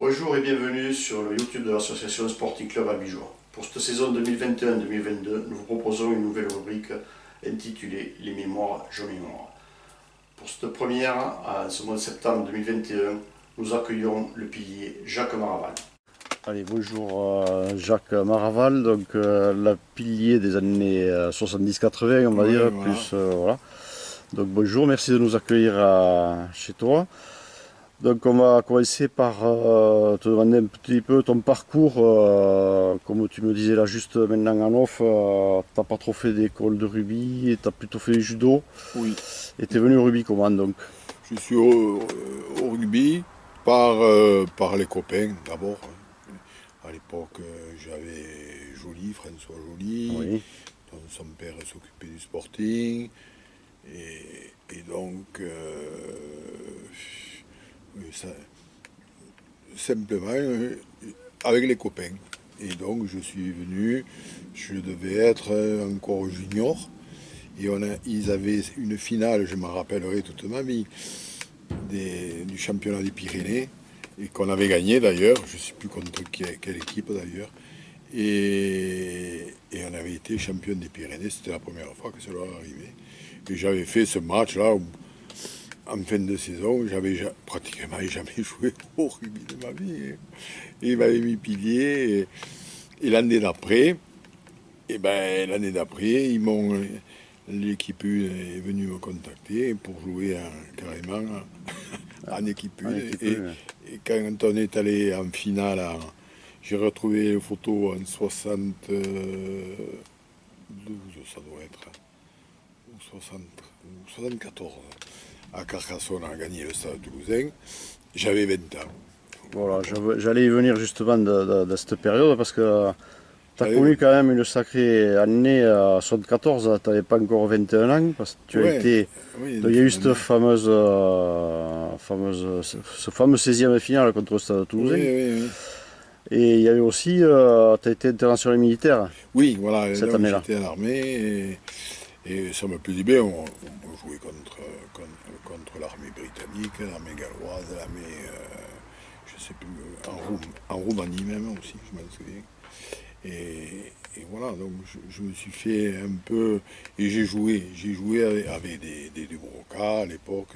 Bonjour et bienvenue sur le YouTube de l'association Sporting Club Albigeois. Pour cette saison 2021-2022, nous vous proposons une nouvelle rubrique intitulée Les Mémoires Jaunes Mémoires. Pour cette première, en ce mois de septembre 2021, nous accueillons le pilier Jacques Maraval. Allez, bonjour Jacques Maraval, donc le pilier des années 70-80, on va dire, voilà. plus voilà. Donc bonjour, merci de nous accueillir chez toi. Donc on va commencer par te demander un petit peu ton parcours. Comme tu me disais là juste maintenant en off, t'as pas trop fait d'école de rugby, t'as plutôt fait du judo. Oui, Et t'es venu au rugby comment donc? je suis au rugby par les copains d'abord. À l'époque, j'avais Joly, François Joly, Oui, dont son père s'occupait du Sporting. Et donc, simplement, avec les copains. Et donc, je suis venu, je devais être encore junior. Et ils avaient une finale, je m'en rappellerai toute ma vie, du championnat des Pyrénées, et qu'on avait gagné d'ailleurs, je ne sais plus contre quelle équipe d'ailleurs. Et on avait été champion des Pyrénées, c'était la première fois que ça leur arrivait. Et j'avais fait ce match-là en fin de saison, j'avais pratiquement jamais joué au rugby de ma vie. Et ils m'avaient mis pilier. Et l'année d'après, l'équipe 1 est venue me contacter pour jouer carrément en équipe 1. Et quand on est allé en finale, j'ai retrouvé les photos en 72, ça doit être, ou 60, ou 74. À Carcassonne, on a gagné le Stade Toulousain. J'avais 20 ans. voilà, j'allais y venir justement de cette période parce que tu as J'avais- connu quand même une sacrée année à 74, tu n'avais pas encore 21 ans, parce que tu as Ouais, été. oui, Donc, il y a eu cette ce fameux 16e de finale contre le Stade oui, Toulousain. oui. Et il y a eu aussi, tu as été international militaire Oui, voilà, cette donc année-là. j'étais à l'armée et ça me plaisait bien. On jouait contre l'armée britannique, l'armée galloise, l'armée, je sais plus, en Roumanie même aussi, je m'en souviens. Et voilà, donc je me suis fait un peu. Et j'ai joué avec des Dubroca à l'époque,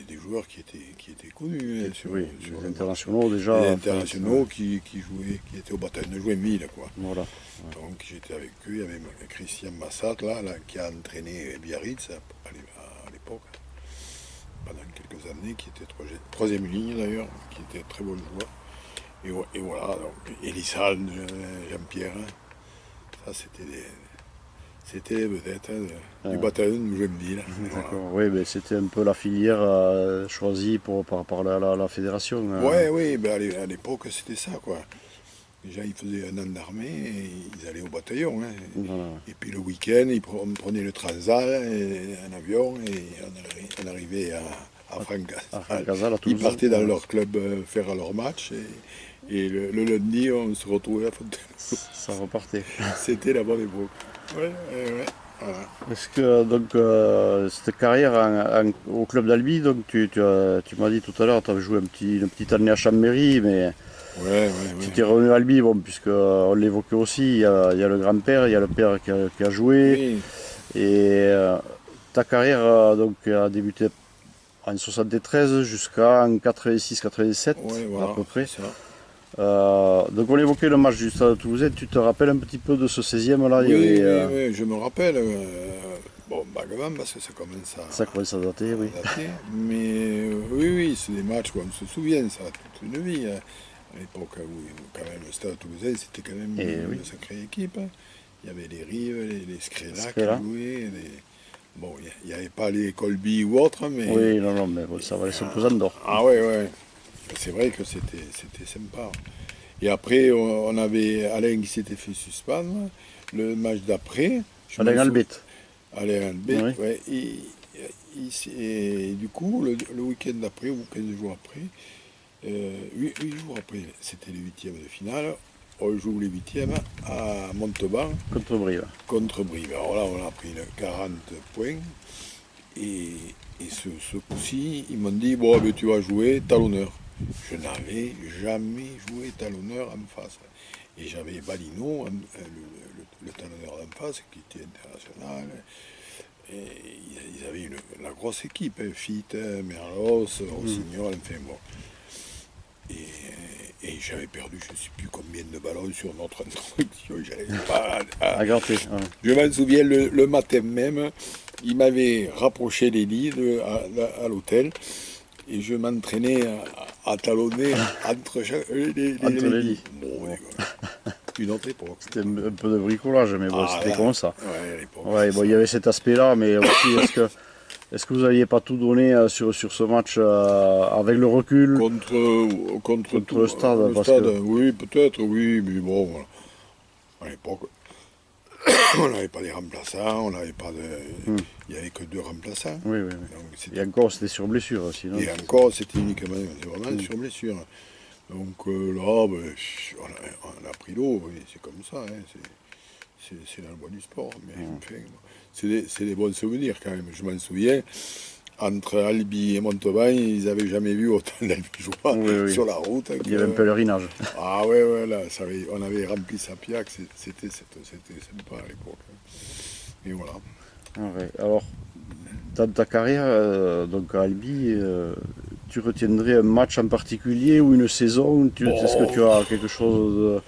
des joueurs qui étaient connus sur Oui, sur les le marché. internationaux déjà. Des Enfin, internationaux qui jouaient, qui étaient au bataillon de Joinville, quoi. voilà. Donc j'étais avec eux, il y avait Christian Massat, là, qui a entraîné Biarritz à l'époque, pendant quelques années, qui était troisième ligne d'ailleurs, qui était un très bon joueur. Et voilà, donc Elisal, Jean-Pierre, ça c'était les vedettes du bataillon de Joinville. Voilà. D'accord. Oui, mais c'était un peu la filière choisie par la fédération. Ouais, oui, ben à l'époque c'était ça, quoi. Déjà, ils faisaient un an d'armée et ils allaient au bataillon, hein. Voilà. Et puis le week-end, on prenait le Transal, un avion, et on arrivait à À Francazal. Francazal, à Ils Toulouse. partaient dans Voilà. leur club faire leur match, et le lundi, on se retrouvait à Fontainebleau. Ça repartait. C'était la bonne époque. Ouais, ouais, ouais, voilà. Est-ce que donc cette carrière au club d'Albi, donc tu m'as dit tout à l'heure, tu avais joué une petite année à Chambéry, mais Ouais, ouais, tu ouais. t'es revenu à Albi, bon, puisque on l'évoquait aussi, il y a le grand-père, il y a le père qui a joué, Oui, et ta carrière donc a débuté en 73 jusqu'en 86-87 ouais, à voilà, peu près. c'est ça. Donc on évoquait le match du Stade Toulousain, tu te rappelles un petit peu de ce 16e là, il y Oui, avait, oui, oui, je me rappelle. Bon, vaguement, parce que ça commence ça commence à dater, oui. à dater. Mais oui, oui, c'est des matchs où on se souvient, ça, toute une vie, hein. À l'époque où, quand même, le Stade Toulousain, c'était quand même Et oui, une sacrée équipe, hein. Il y avait les Rives, les Scrella qui Scrella. jouaient. Bon, il n'y avait pas les Colby ou autres, mais. Oui, non, non, mais bon, ça valait son pesant d'or. Ah ouais, ouais. C'est vrai que c'était sympa. Et après, on avait Alain qui s'était fait suspendre. Le match d'après, je Alain me souviens. Albet. Alain Albet, Oui. ouais. Et du coup, le week-end d'après, ou 15 jours après, 8 jours après, c'était les huitièmes de finale. On joue les huitièmes à Montauban Contre Brive. contre Brive. Alors là, on a pris 40 points. Et ce coup-ci, ils m'ont dit, bon, ben, tu vas jouer talonneur. je n'avais jamais joué talonneur en face. Et j'avais Balino, le talonneur d'en face, qui était international. Et ils avaient la grosse équipe, hein, Fitt, Merlos, Rossignol, enfin bon. Et j'avais perdu je ne sais plus combien de ballons sur notre introduction. J'allais pas À gratter. Je m'en souviens, le matin même, il m'avait rapproché les lits à l'hôtel et je m'entraînais à talonner entre les lits. Bon, une autre époque. C'était un peu de bricolage, mais bon, c'était comme ça. Ouais, à l'époque. Ouais, bon, il y avait cet aspect-là, mais aussi, est-ce que vous n'aviez pas tout donné sur ce match avec le recul Contre le Stade, parce que... Oui, peut-être, oui, mais bon, voilà. À l'époque, on n'avait pas les remplaçants, on n'avait pas de... Il n'y avait que 2 remplaçants. Oui, oui, oui. Et encore, c'était sur blessure aussi, non? Et encore, c'était uniquement vraiment sur blessure. Donc là, ben, on a pris l'eau, c'est comme ça, hein, c'est dans le bois du sport. Mais enfin, c'est des bons souvenirs quand même. Je m'en souviens, entre Albi et Montauban, ils n'avaient jamais vu autant d'Albigeois sur la route. Il y avait un pèlerinage. Ah ouais, là, on avait rempli Saint-Pierre, c'était sympa à l'époque. Et voilà. Ouais. Alors, dans ta carrière, donc à Albi, tu retiendrais un match en particulier ou une saison? Est-ce que tu as quelque chose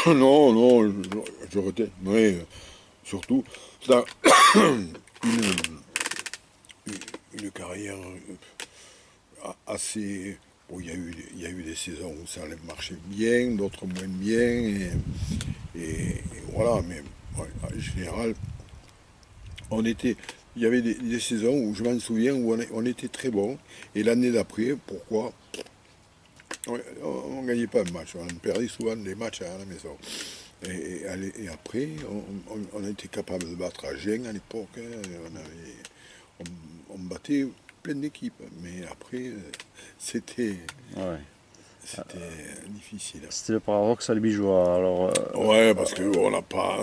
Non, je retiens. Oui, surtout, ça, une carrière assez... Bon, il y a eu des saisons où ça allait marcher bien, d'autres moins bien, et voilà, mais ouais, en général, il y avait des saisons où je m'en souviens où on était très bon, et l'année d'après, pourquoi on ne gagnait pas un match, on perdait souvent des matchs à la maison. Et après, on a été capable de battre Agen à l'époque, hein, on battait plein d'équipes, mais après, c'était difficile. C'était le paradoxe albigeois. Alors, ouais, parce qu'on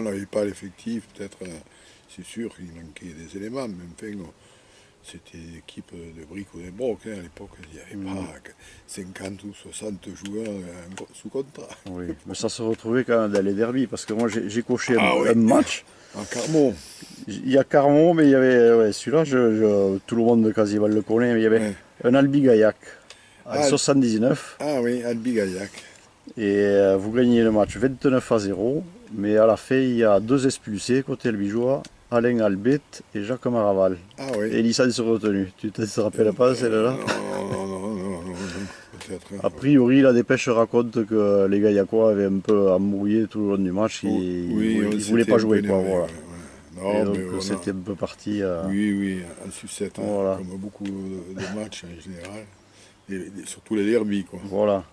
n'avait pas l'effectif, peut-être, c'est sûr qu'il manquait des éléments, mais enfin, c'était une équipe de briques ou des brocs, hein, à l'époque, il n'y avait pas 50 ou 60 joueurs sous contrat. Oui, mais ça se retrouvait quand même dans les derbies, parce que moi j'ai coché un match. En Carmont. Il y a Carmont, mais il y avait celui-là, tout le monde quasiment le connaît, mais il y avait un Albi-Gaillac en 79. Ah oui, Albi-Gaillac. Et vous gagnez le match 29-0, mais à la fin il y a 2 expulsés côté albigeois, Alain Albet et Jacques Maraval. Ah oui. Et licence retenue. Tu ne te rappelles pas celle-là? Non, peut-être. A priori, la dépêche raconte que les Gaillacois avaient un peu embrouillé tout le long du match. Ils ne voulaient pas jouer, quoi. Voilà. Non, et donc c'était un peu parti. Oui, en sucette, voilà. Comme beaucoup de matchs en général. Et surtout les derbies, quoi. Voilà.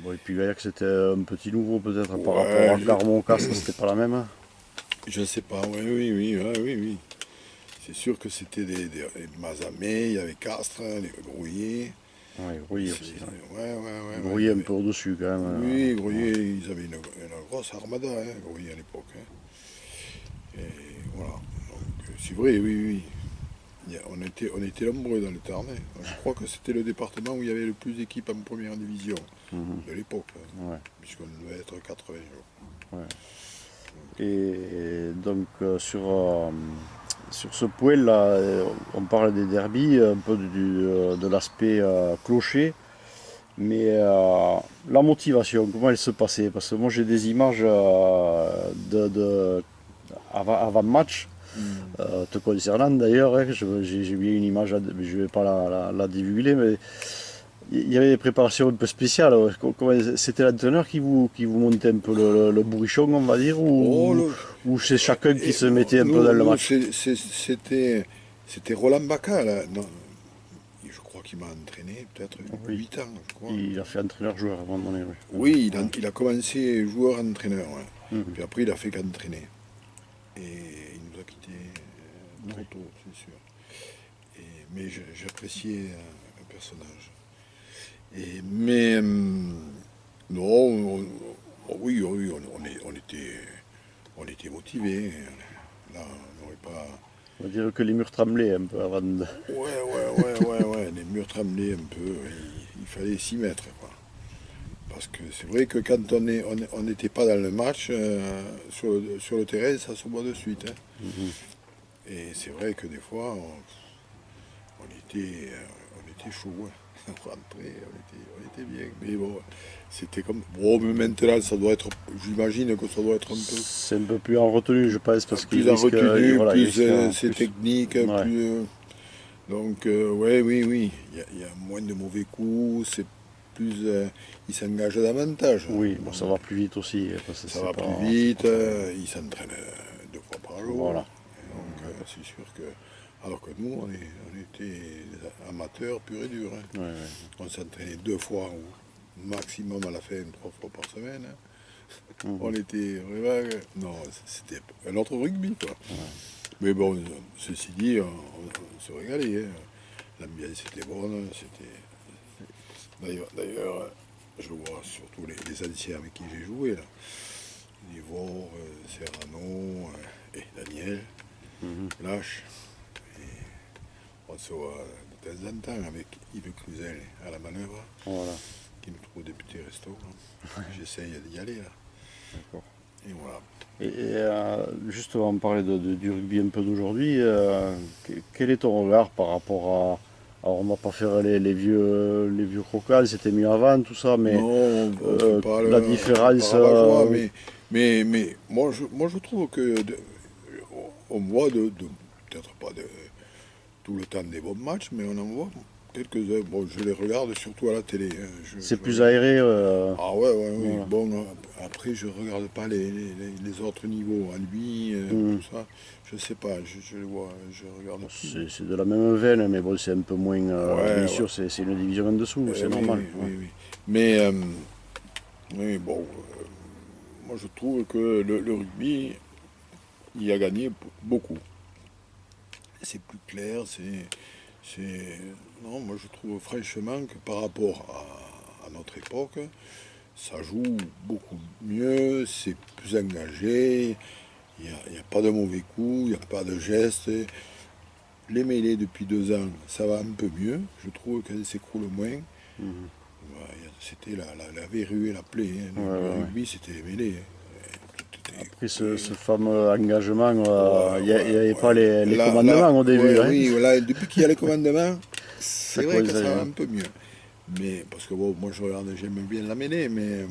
Bon, et puis Gaillac, c'était un petit nouveau peut-être par rapport à Carmont-Castres, c'était pas la même. Je ne sais pas, oui. C'est sûr que c'était des Mazamet, il y avait Castres, les Grouillers. Oui, Grouillers aussi. Ouais. Grouillers un peu au-dessus quand même. Oui, Grouillers, ils avaient une grosse armada, hein, Grouillers à l'époque. Hein. Et voilà. Donc, c'est vrai, oui. On était nombreux dans le Tarn. Je crois que c'était le département où il y avait le plus d'équipes en première division de l'époque. Hein, puisqu'on devait être 80 jours. Ouais. Et donc sur ce point-là, on parle des derbies, un peu de l'aspect clocher, mais la motivation, comment elle se passait? Parce que moi j'ai des images avant match, te concernant d'ailleurs, hein, j'ai bien une image, je ne vais pas la divulguer, mais il y avait des préparations un peu spéciales. C'était l'entraîneur qui vous montait un peu le bourrichon, on va dire, ou c'est chacun qui se mettait un peu dans le match? C'était Roland Bacca, là. Non, je crois qu'il m'a entraîné peut-être 8 ans. Je crois. Il a fait entraîneur-joueur à un moment donné. Oui, il a commencé joueur-entraîneur. Puis après, il a fait qu'entraîner. Et il nous a quittés trop tôt, c'est sûr. Mais j'appréciais un personnage. Mais non, oui, on était motivés. Là, on n'aurait pas. On va dire que les murs tremblaient un peu avant de. Ouais, les murs tremblaient un peu. Il fallait s'y mettre, quoi. Parce que c'est vrai que quand on n'était pas dans le match, sur le terrain, ça se voit de suite, hein. Mhm. Et c'est vrai que des fois, on était chaud, hein. On rentrait, on était bien. Mais bon, c'était comme. Bon, mais maintenant, ça doit être. J'imagine que ça doit être un peu C'est un peu plus en retenue, je pense, parce qu'il plus en risque, retenue, voilà, il plus risque c'est plus. technique, Ouais. plus. Donc, ouais, oui, oui. Il y a moins de mauvais coups, c'est plus. Il s'engage davantage. Oui, bon, ça Donc, va plus vite aussi, parce que ça c'est va plus pas, c'est pas vite, pareil. il s'entraîne 2 fois par jour. Voilà. Et donc, c'est sûr que. Alors que nous, on était des amateurs purs et durs, hein. Ouais, ouais. On s'entraînait 2 fois ou maximum à la fin, 3 fois par semaine, hein. On Mhm. était vraiment. Non, c'était un autre rugby, quoi. Ouais. Mais bon, ceci dit, on se régalait, hein. L'ambiance était bonne, c'était. D'ailleurs, je vois surtout les anciens avec qui j'ai joué, là. Nivor, Serrano et Daniel, Mhm. Lâche. Et on se voit de temps en temps avec Yves Cluzel à la manœuvre, Voilà, qui me trouve des petits restos, hein. J'essaye d'y aller, là. d'accord. Et voilà. Justement, on parlait du rugby un peu d'aujourd'hui. Quel est ton regard par rapport à... Alors, on va pas faire les vieux crocals, c'était mieux avant, tout ça, mais Non, on ne fait pas la le différence... Paravageois, mais moi je trouve que on voit peut-être pas tout le temps des bons matchs, mais on en voit quelques-uns. Bon, je les regarde surtout à la télé, hein. c'est Je plus regarde. aéré. Ah ouais, ouais, oui. Voilà. Bon, après je regarde pas les autres niveaux, à lui, Mhm. tout ça. Je sais pas, je les vois, je regarde plus. C'est de la même veine, mais bon, c'est un peu moins. Bien Ouais, ouais. sûr, c'est une division en dessous, c'est Oui, normal. oui, Ouais. oui, oui. Mais oui, bon, moi je trouve que le rugby, il a gagné beaucoup. C'est plus clair, non, moi je trouve franchement que par rapport à notre époque, ça joue beaucoup mieux, c'est plus engagé, il n'y a pas de mauvais coups, il n'y a pas de gestes. Les mêlées depuis 2 ans, ça va un peu mieux, je trouve qu'elles s'écroulent moins. Mhm. Ouais, c'était la verrue et la plaie, hein, Ouais, du ouais, ouais. rugby, c'était les mêlées, hein. Tout était Après ce coupé. fameux engagement, Ouais, il n'y avait ouais, pas ouais. les commandements au début, Ouais, hein. oui, voilà, depuis qu'il y a les commandements, Ça c'est vrai que commence à... ça va un peu mieux. Mais, parce que bon, moi je regarde, j'aime bien la mêlée, mais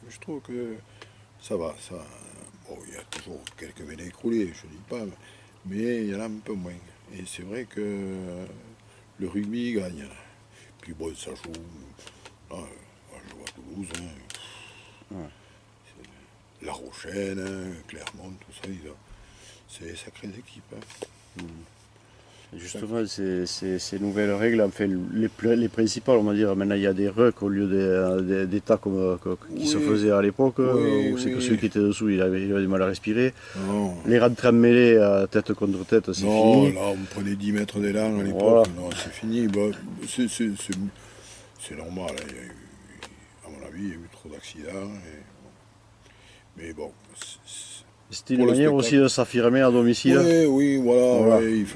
je trouve que ça va, ça. Bon, il y a toujours quelques mêlées écroulées, je ne dis pas, mais il y en a un peu moins. Et c'est vrai que le rugby gagne. Puis bon, ça joue. Moi, je vois Toulouse, hein, Ouais. La Rochelle, hein, Clermont, tout ça, c'est des sacrées équipes, hein. Justement, ces nouvelles règles, enfin, les principales, on va dire, maintenant il y a des rucks au lieu des tas qui se Oui, faisaient à l'époque, oui, où c'est que celui oui. qui était dessous, il avait du mal à respirer. Non, Les rentrées en mêlée, tête contre tête, c'est non, fini. là, on prenait 10 mètres d'élan à l'époque. Voilà. Non, c'est fini. Bah, c'est normal, hein. À mon avis, il y a eu trop d'accidents. Mais bon, C'était une pour le manière aussi spectacle. de s'affirmer à domicile. Oui, oui, voilà, Voilà. ouais, il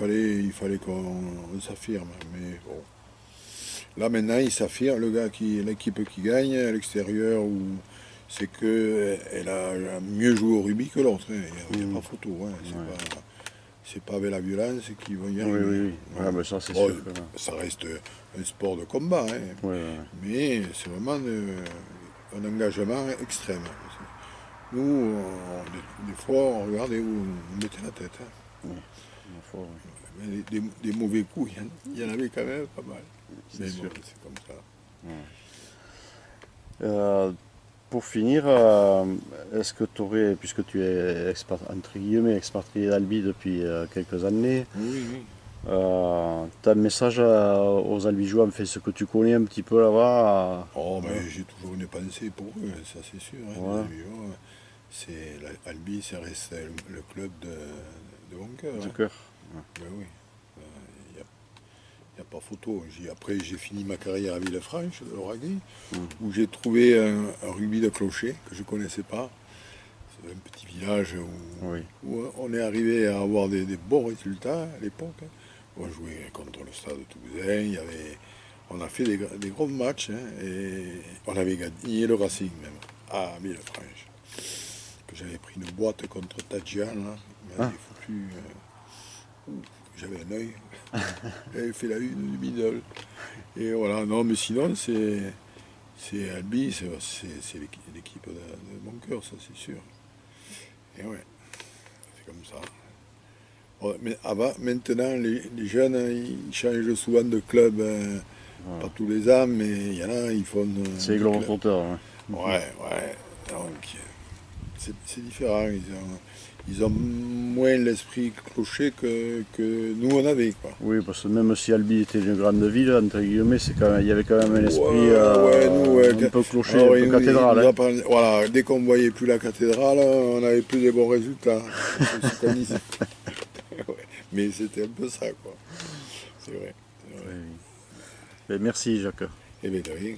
fallait qu'on s'affirme. Mais bon, là maintenant, il s'affirme, l'équipe qui gagne à l'extérieur, c'est que elle a mieux joué au rugby que l'autre, hein. Il n'y a Mhm. pas photo, hein. Ouais. C'est pas avec la violence qu'ils vont y Oui, arriver. oui, oui. Ouais, Non. mais ça, c'est Bon, sûr que. ça reste un sport de combat, hein. Ouais, ouais, ouais. Mais c'est vraiment un engagement extrême. Nous, des fois, on regardait où on mettait la tête, hein. Ouais. Ma foi, ouais. Mais des mauvais coups, il y en avait quand même pas mal. C'est Mais bon, sûr. c'est comme ça. Euh, pour finir, est-ce que tu aurais, puisque tu es entre guillemets expatrié d'Albi depuis quelques années, Oui, oui. tu as un message aux Albigeois, enfin ce que tu connais un petit peu là-bas, Oh, mais j'ai toujours une pensée pour eux, ça c'est sûr, hein, les voilà, Albigeois. Albi, ça reste le club de mon cœur, de hein. cœur. Ben oui, il n'y a pas photo. Après, j'ai fini ma carrière à Villefranche, de l'Oraguet, où j'ai trouvé un rugby de clocher que je ne connaissais pas. C'est un petit village Oui. où on est arrivé à avoir des bons résultats à l'époque, hein. On jouait contre le Stade Toulousain, on a fait des gros matchs, hein, et on avait gagné le Racing même, à Villefranche. Que j'avais pris une boîte contre Tadjian, là, il m'avait foutu. J'avais un œil, j'avais fait la une du middle. Et voilà, non, mais sinon, c'est Albi, c'est l'équipe de mon cœur, ça c'est sûr. Et ouais, c'est comme ça. Bon, mais maintenant, les jeunes, hein, ils changent souvent de club, pas tous les ans, mais il y en a, ils font. C'est les Globetrotters. Ouais, donc c'est différent. Ils ont moins l'esprit clocher que nous on avait, quoi. Oui, parce que même si Albi était une grande ville, entre guillemets, il y avait quand même un esprit un peu clocher, un peu cathédrale. Hein. Voilà, dès qu'on ne voyait plus la cathédrale, on n'avait plus de bons résultats. Ouais, mais c'était un peu ça, quoi. C'est vrai. Oui. Ben, merci, Jacques. Eh bien, de rien.